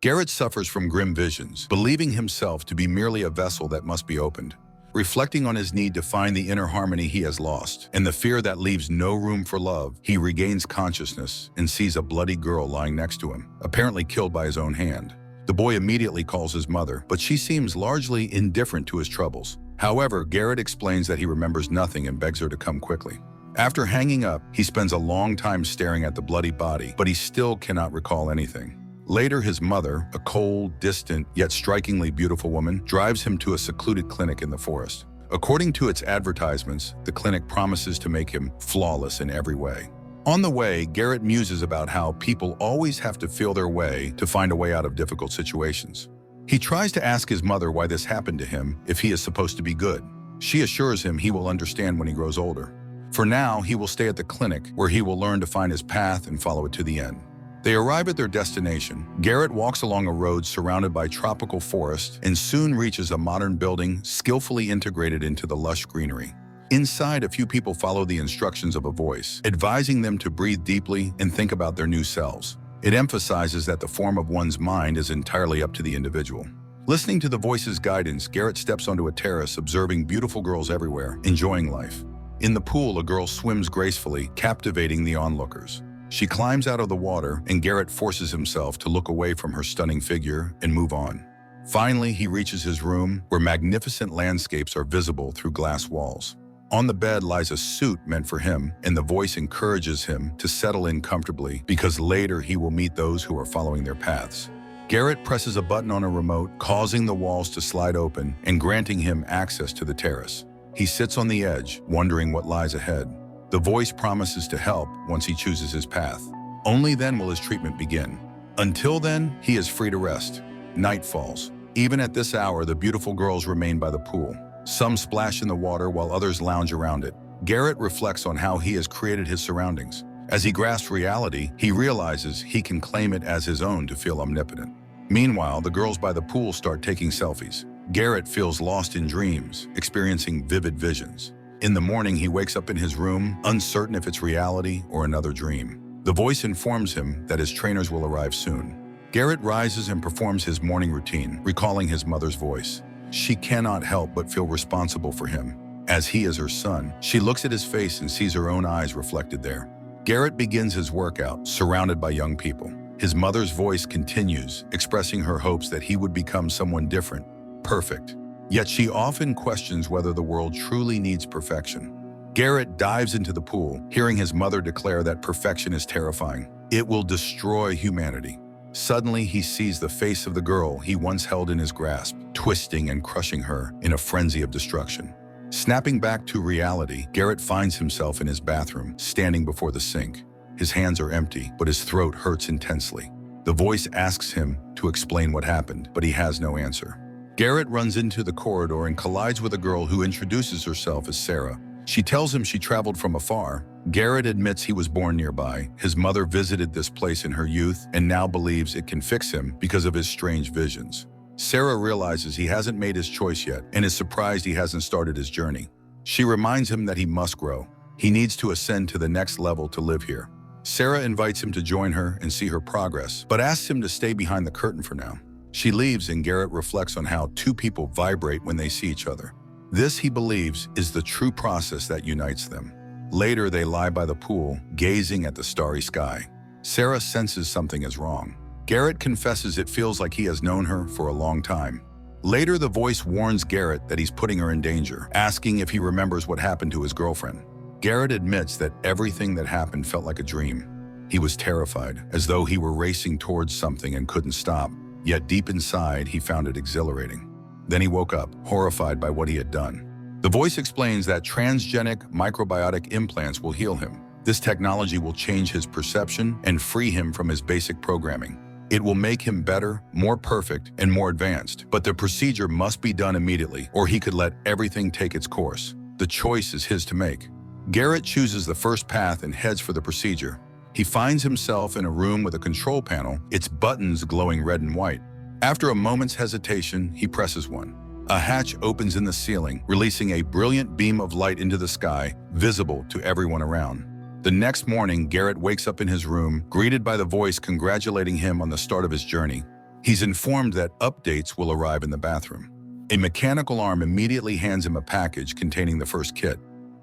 Garrett suffers from grim visions, believing himself to be merely a vessel that must be opened. Reflecting on his need to find the inner harmony he has lost, and the fear that leaves no room for love, he regains consciousness and sees a bloody girl lying next to him, apparently killed by his own hand. The boy immediately calls his mother, but she seems largely indifferent to his troubles. However, Garrett explains that he remembers nothing and begs her to come quickly. After hanging up, he spends a long time staring at the bloody body, but he still cannot recall anything. Later, his mother, a cold, distant, yet strikingly beautiful woman, drives him to a secluded clinic in the forest. According to its advertisements, the clinic promises to make him flawless in every way. On the way, Garrett muses about how people always have to feel their way to find a way out of difficult situations. He tries to ask his mother why this happened to him if he is supposed to be good. She assures him he will understand when he grows older. For now, he will stay at the clinic, where he will learn to find his path and follow it to the end. They arrive at their destination. Garrett walks along a road surrounded by tropical forest and soon reaches a modern building skillfully integrated into the lush greenery. Inside, a few people follow the instructions of a voice, advising them to breathe deeply and think about their new selves. It emphasizes that the form of one's mind is entirely up to the individual. Listening to the voice's guidance, Garrett steps onto a terrace, observing beautiful girls everywhere, enjoying life. In the pool, a girl swims gracefully, captivating the onlookers. She climbs out of the water, and Garrett forces himself to look away from her stunning figure and move on. Finally, he reaches his room, where magnificent landscapes are visible through glass walls. On the bed lies a suit meant for him, and the voice encourages him to settle in comfortably because later he will meet those who are following their paths. Garrett presses a button on a remote, causing the walls to slide open and granting him access to the terrace. He sits on the edge, wondering what lies ahead. The voice promises to help once he chooses his path. Only then will his treatment begin. Until then, he is free to rest. Night falls. Even at this hour, the beautiful girls remain by the pool. Some splash in the water while others lounge around it. Garrett reflects on how he has created his surroundings. As he grasps reality, he realizes he can claim it as his own to feel omnipotent. Meanwhile, the girls by the pool start taking selfies. Garrett feels lost in dreams, experiencing vivid visions. In the morning, he wakes up in his room, uncertain if it's reality or another dream. The voice informs him that his trainers will arrive soon. Garrett rises and performs his morning routine, recalling his mother's voice. She cannot help but feel responsible for him. As he is her son, she looks at his face and sees her own eyes reflected there. Garrett begins his workout, surrounded by young people. His mother's voice continues, expressing her hopes that he would become someone different, perfect. Yet she often questions whether the world truly needs perfection. Garrett dives into the pool, hearing his mother declare that perfection is terrifying. It will destroy humanity. Suddenly, he sees the face of the girl he once held in his grasp, twisting and crushing her in a frenzy of destruction. Snapping back to reality, Garrett finds himself in his bathroom, standing before the sink. His hands are empty, but his throat hurts intensely. The voice asks him to explain what happened, but he has no answer. Garrett runs into the corridor and collides with a girl who introduces herself as Sarah. She tells him she traveled from afar. Garrett admits he was born nearby. His mother visited this place in her youth and now believes it can fix him because of his strange visions. Sarah realizes he hasn't made his choice yet and is surprised he hasn't started his journey. She reminds him that he must grow. He needs to ascend to the next level to live here. Sarah invites him to join her and see her progress, but asks him to stay behind the curtain for now. She leaves and Garrett reflects on how two people vibrate when they see each other. This, he believes, is the true process that unites them. Later, they lie by the pool, gazing at the starry sky. Sarah senses something is wrong. Garrett confesses it feels like he has known her for a long time. Later, the voice warns Garrett that he's putting her in danger, asking if he remembers what happened to his girlfriend. Garrett admits that everything that happened felt like a dream. He was terrified, as though he were racing towards something and couldn't stop. Yet deep inside, he found it exhilarating. Then he woke up, horrified by what he had done. The voice explains that transgenic microbiotic implants will heal him. This technology will change his perception and free him from his basic programming. It will make him better, more perfect, and more advanced. But the procedure must be done immediately, or he could let everything take its course. The choice is his to make. Garrett chooses the first path and heads for the procedure. He finds himself in a room with a control panel, its buttons glowing red and white. After a moment's hesitation, he presses one. A hatch opens in the ceiling, releasing a brilliant beam of light into the sky, visible to everyone around. The next morning, Garrett wakes up in his room, greeted by the voice congratulating him on the start of his journey. He's informed that updates will arrive in the bathroom. A mechanical arm immediately hands him a package containing the first kit.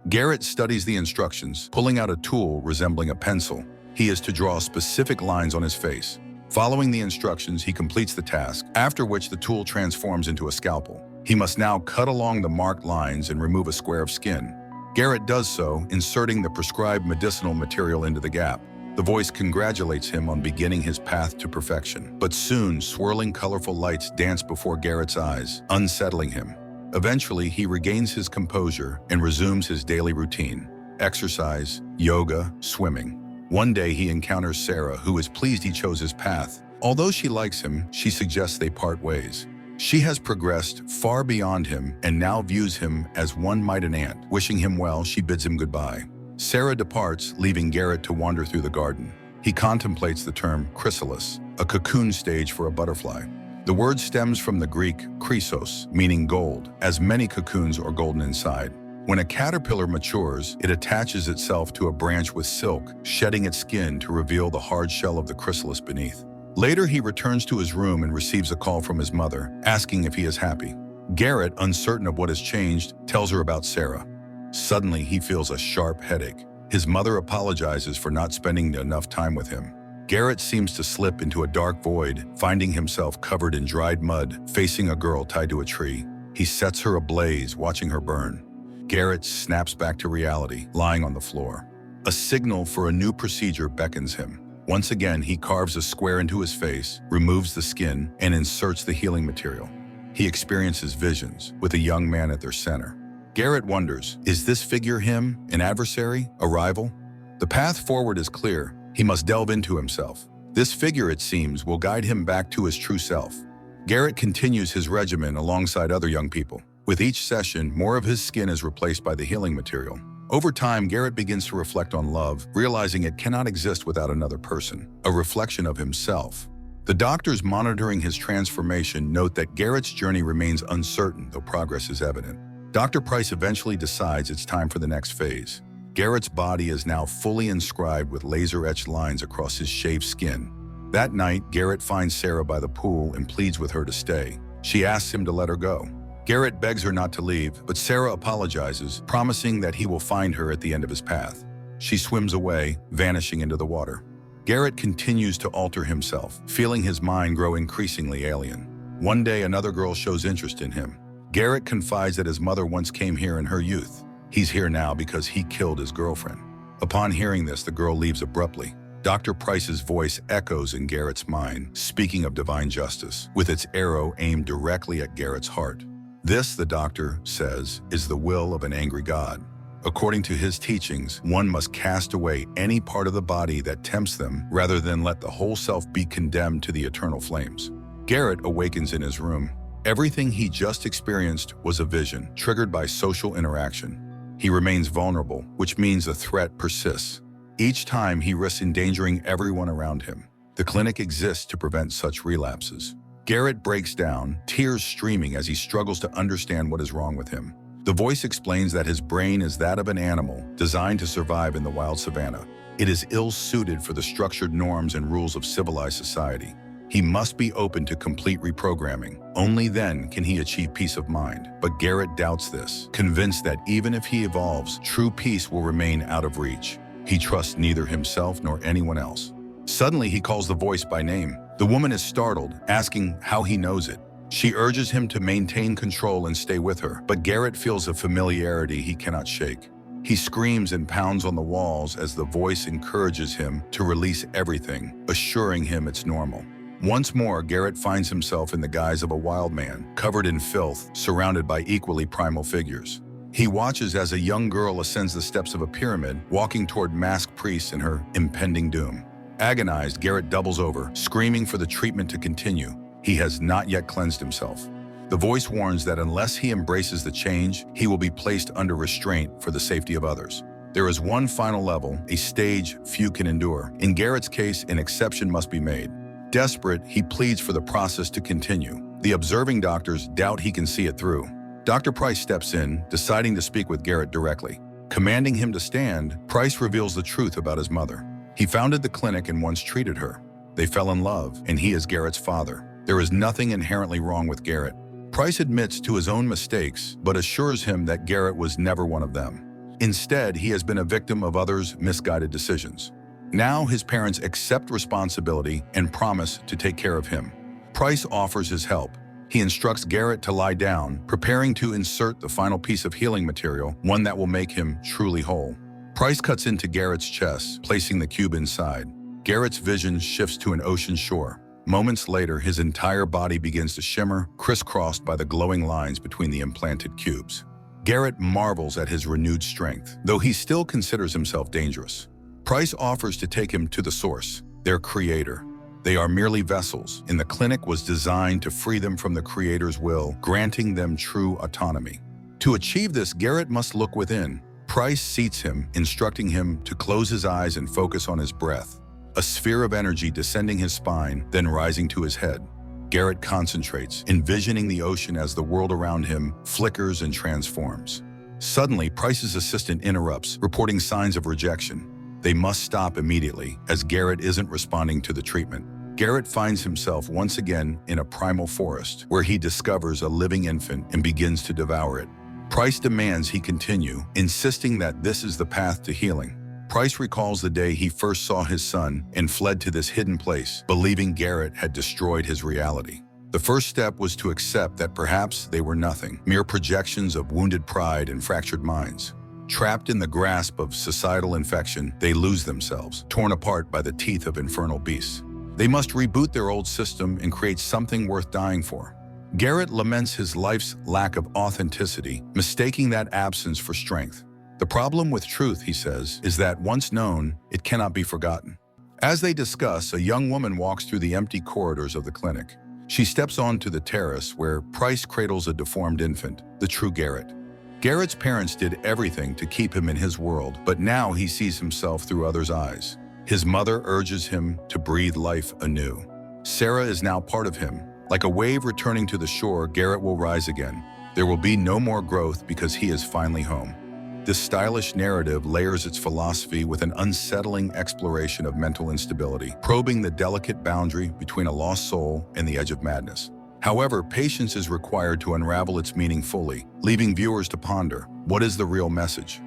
Garrett studies the instructions, pulling out a tool resembling a pencil. He is to draw specific lines on his face. Following the instructions, he completes the task, after which the tool transforms into a scalpel. He must now cut along the marked lines and remove a square of skin. Garrett does so, inserting the prescribed medicinal material into the gap. The voice congratulates him on beginning his path to perfection. But soon, swirling colorful lights dance before Garrett's eyes, unsettling him. Eventually, he regains his composure and resumes his daily routine: exercise, yoga, swimming. One day, he encounters Sarah, who is pleased he chose his path. Although she likes him, she suggests they part ways. She has progressed far beyond him and now views him as one might an ant. Wishing him well, she bids him goodbye. Sarah departs, leaving Garrett to wander through the garden. He contemplates the term chrysalis, a cocoon stage for a butterfly. The word stems from the Greek chrysos, meaning gold, as many cocoons are golden inside. When a caterpillar matures, it attaches itself to a branch with silk, shedding its skin to reveal the hard shell of the chrysalis beneath. Later, he returns to his room and receives a call from his mother, asking if he is happy. Garrett, uncertain of what has changed, tells her about Sarah. Suddenly, he feels a sharp headache. His mother apologizes for not spending enough time with him. Garrett seems to slip into a dark void, finding himself covered in dried mud, facing a girl tied to a tree. He sets her ablaze, watching her burn. Garrett snaps back to reality, lying on the floor. A signal for a new procedure beckons him. Once again, he carves a square into his face, removes the skin, and inserts the healing material. He experiences visions, with a young man at their center. Garrett wonders, is this figure him, an adversary, a rival? The path forward is clear. He must delve into himself. This figure, it seems, will guide him back to his true self. Garrett continues his regimen alongside other young people. With each session, more of his skin is replaced by the healing material. Over time, Garrett begins to reflect on love, realizing it cannot exist without another person, a reflection of himself. The doctors monitoring his transformation note that Garrett's journey remains uncertain, though progress is evident. Dr. Price eventually decides it's time for the next phase. Garrett's body is now fully inscribed with laser-etched lines across his shaved skin. That night, Garrett finds Sarah by the pool and pleads with her to stay. She asks him to let her go. Garrett begs her not to leave, but Sarah apologizes, promising that he will find her at the end of his path. She swims away, vanishing into the water. Garrett continues to alter himself, feeling his mind grow increasingly alien. One day, another girl shows interest in him. Garrett confides that his mother once came here in her youth. He's here now because he killed his girlfriend. Upon hearing this, the girl leaves abruptly. Dr. Price's voice echoes in Garrett's mind, speaking of divine justice, with its arrow aimed directly at Garrett's heart. This, the doctor says, is the will of an angry God. According to his teachings, one must cast away any part of the body that tempts them rather than let the whole self be condemned to the eternal flames. Garrett awakens in his room. Everything he just experienced was a vision, triggered by social interaction. He remains vulnerable, which means the threat persists. Each time he risks endangering everyone around him. The clinic exists to prevent such relapses. Garrett breaks down, tears streaming as he struggles to understand what is wrong with him. The voice explains that his brain is that of an animal designed to survive in the wild savanna. It is ill-suited for the structured norms and rules of civilized society. He must be open to complete reprogramming. Only then can he achieve peace of mind. But Garrett doubts this, convinced that even if he evolves, true peace will remain out of reach. He trusts neither himself nor anyone else. Suddenly, he calls the voice by name. The woman is startled, asking how he knows it. She urges him to maintain control and stay with her, but Garrett feels a familiarity he cannot shake. He screams and pounds on the walls as the voice encourages him to release everything, assuring him it's normal. Once more, Garrett finds himself in the guise of a wild man, covered in filth, surrounded by equally primal figures. He watches as a young girl ascends the steps of a pyramid, walking toward masked priests in her impending doom. Agonized, Garrett doubles over, screaming for the treatment to continue. He has not yet cleansed himself. The voice warns that unless he embraces the change, he will be placed under restraint for the safety of others. There is one final level, a stage few can endure. In Garrett's case, an exception must be made. Desperate, he pleads for the process to continue. The observing doctors doubt he can see it through. Dr. Price steps in, deciding to speak with Garrett directly. Commanding him to stand, Price reveals the truth about his mother. He founded the clinic and once treated her. They fell in love, and he is Garrett's father. There is nothing inherently wrong with Garrett. Price admits to his own mistakes, but assures him that Garrett was never one of them. Instead, he has been a victim of others' misguided decisions. Now his parents accept responsibility and promise to take care of him. Price offers his help. He instructs Garrett to lie down, preparing to insert the final piece of healing material, one that will make him truly whole. Price cuts into Garrett's chest, placing the cube inside. Garrett's vision shifts to an ocean shore. Moments later, his entire body begins to shimmer, crisscrossed by the glowing lines between the implanted cubes. Garrett marvels at his renewed strength, though he still considers himself dangerous. Price offers to take him to the source, their creator. They are merely vessels, and the clinic was designed to free them from the creator's will, granting them true autonomy. To achieve this, Garrett must look within. Price seats him, instructing him to close his eyes and focus on his breath. A sphere of energy descending his spine, then rising to his head. Garrett concentrates, envisioning the ocean as the world around him flickers and transforms. Suddenly, Price's assistant interrupts, reporting signs of rejection. They must stop immediately, as Garrett isn't responding to the treatment. Garrett finds himself once again in a primal forest, where he discovers a living infant and begins to devour it. Price demands he continue, insisting that this is the path to healing. Price recalls the day he first saw his son and fled to this hidden place, believing Garrett had destroyed his reality. The first step was to accept that perhaps they were nothing, mere projections of wounded pride and fractured minds. Trapped in the grasp of societal infection, they lose themselves, torn apart by the teeth of infernal beasts. They must reboot their old system and create something worth dying for. Garrett laments his life's lack of authenticity, mistaking that absence for strength. The problem with truth, he says, is that once known, it cannot be forgotten. As they discuss, a young woman walks through the empty corridors of the clinic. She steps onto the terrace where Price cradles a deformed infant, the true Garrett. Garrett's parents did everything to keep him in his world, but now he sees himself through others' eyes. His mother urges him to breathe life anew. Sarah is now part of him. Like a wave returning to the shore, Garrett will rise again. There will be no more growth because he is finally home. This stylish narrative layers its philosophy with an unsettling exploration of mental instability, probing the delicate boundary between a lost soul and the edge of madness. However, patience is required to unravel its meaning fully, leaving viewers to ponder, what is the real message?